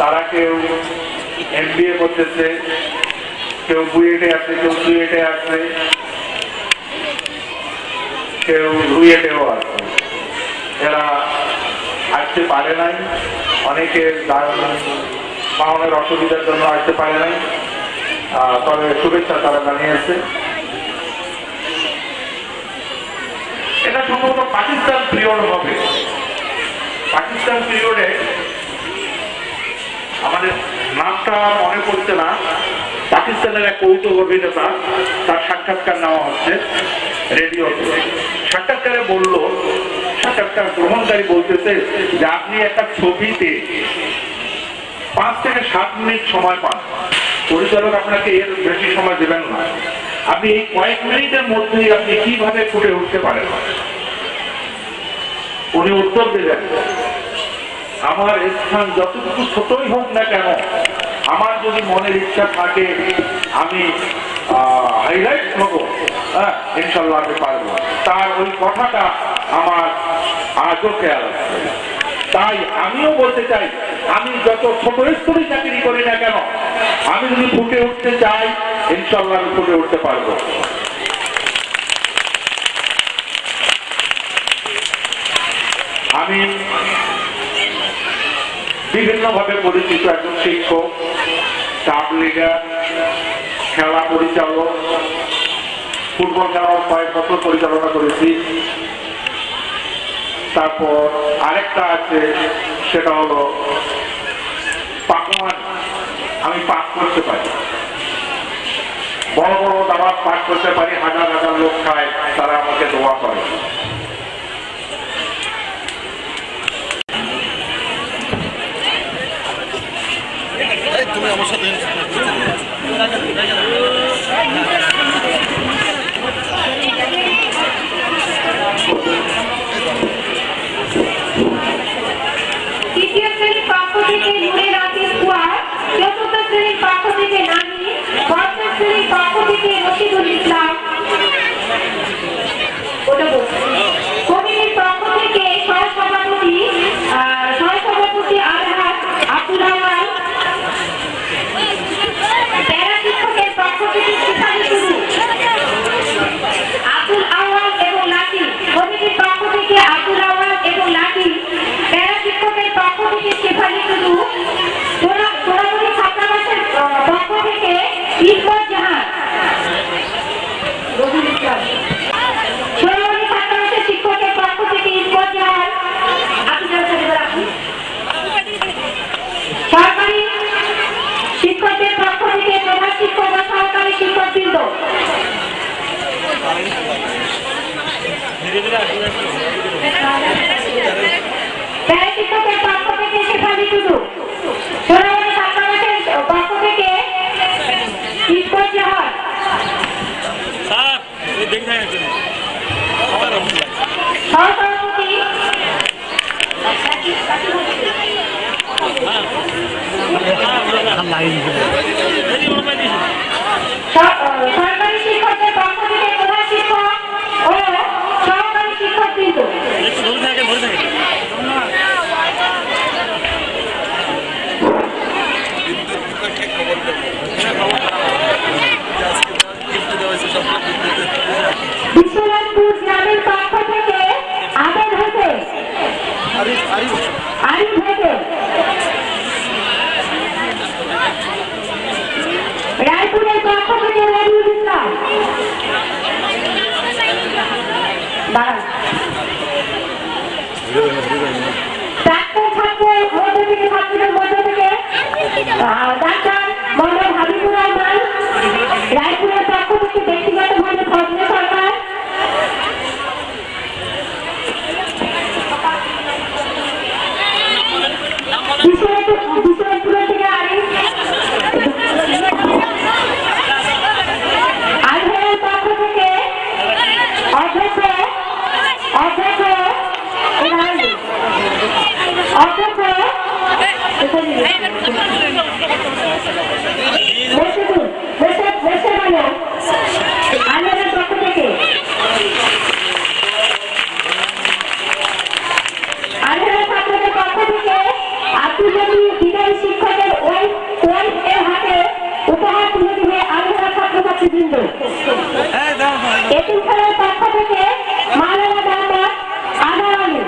তারা কেউ MBA করতেছে, কেউ বুয়েটে আছে, কেউ চুয়েটে আছে, কেউ রুয়েটেও আছে। এরা আসতে পারে নাই, অনেকের পাওনের অসুবিধার জন্য আসতে পারে নাই, তবে শুভেচ্ছা তারা জানিয়েছে। এটা সম্ভবত পাকিস্তান পিরিয়ড হবে। পাকিস্তান পিরিয়ডে আমাদের নামটা মনে পড়ছে না, পাকিস্তানের এক কৌতুক অভিনেতা, তার সাক্ষাৎকার নেওয়া হচ্ছে রেডিওতে। সাক্ষাৎকারে বলল, সাক্ষাৎকার গ্রহণকারী বলতেছে যে আপনি একটা ছবিতে 5 থেকে 7 মিনিট সময় পান, পরিচালক আপনাকে এর বেশি সময় দেবেন না, আপনি এই কয়েক মিনিটের মধ্যেই আপনি কিভাবে ফুটে উঠতে পারেন? উনি উত্তর দিলেন, আমার স্থান যতটুকু ছোটই হোক না কেন, আমার যদি মনের ইচ্ছা থাকে আমি হাইলাইট হবো, হ্যাঁ ইনশাল্লাহ আমি পারবো। তার ওই কথাটা আমার আজও খেয়াল আছে। তাই আমিও বলতে চাই, আমি যত ছোট স্তরে চাকরি করি না কেন, আমি যদি ফুটে উঠতে চাই ইনশাল্লাহ আমি ফুটে উঠতে পারবো। আমি বিভিন্নভাবে পরিচিত একজন শিক্ষক, স্টাফ লিডার, খেলা পরিচালক, ফুটবল খেলার কয়েক বছর পরিচালনা করেছি। তারপর আরেকটা আছে, সেটা হলো পাকওয়ান, আমি পাক করতে পারি, বড় বড় দাওয়াত পাক করতে পারি, হাজার হাজার লোক খায়, তারা আমাকে দোয়া করে। তুমি আমার সাথে তৃতীয় শ্রেণীর পক্ষ থেকে নুরের আতিক কুয়ার, চতুর্থ শ্রেণীর পক্ষ থেকে নানি, পঞ্চম শ্রেণীর পক্ষ থেকে রশিদুল ইসলাম, কমিটির পক্ষ থেকে সহসভাপতি আলহাজ আব্দুল আওয়াল, প্যারা শিক্ষকের পক্ষ থেকে আব্দুল আওয়াল এবং লাকি, কমিটির পক্ষ থেকে আব্দুল আওয়াল এবং লাকি, প্যারা শিক্ষকের পক্ষ থেকে শেফালি টুডু, সোনামণি ছাত্রাবাসের পক্ষ থেকে ইসমত জাহান, সোনামণি ছাত্রাবাসের শিক্ষকের পক্ষ থেকে ইসমত জাহান, সরকারি শিক্ষকদের পক্ষ থেকে প্রধান শিক্ষক ও সহকারী শিক্ষকবৃন্দ, প্যারা শিক্ষকের পক্ষ থেকে শেফালি টুডু, সোনামণি ছাত্রাবাসের পক্ষ থেকে ইসমত জাহান, সহসভাপতি সরকারি শিক্ষকদের পক্ষ থেকে প্রধান শিক্ষক ও সহকারী শিক্ষকবৃন্দ, বিশ্বনাথপুর গ্রামের পক্ষ থেকে আবেদ হোসেন, আরিফ হোসেন, রায়পুরের পক্ষ থেকে রবিউল ইসলাম, প্রাক্তন ছাত্র মধ্য থেকে ছাত্রীদের মধ্য থেকে ডাক্তার মোহাম্মদ হাবিবুর রহমান, রায়পুরের পক্ষ থেকে ব্যক্তিগতভাবে ফজলে সরকার, বিশ্বনাথপুরের থেকে আরিফ, আজহারের পক্ষ থেকে অধ্যক্ষ পরিবারের পক্ষ থেকে মালালা দাতা আধার আলী।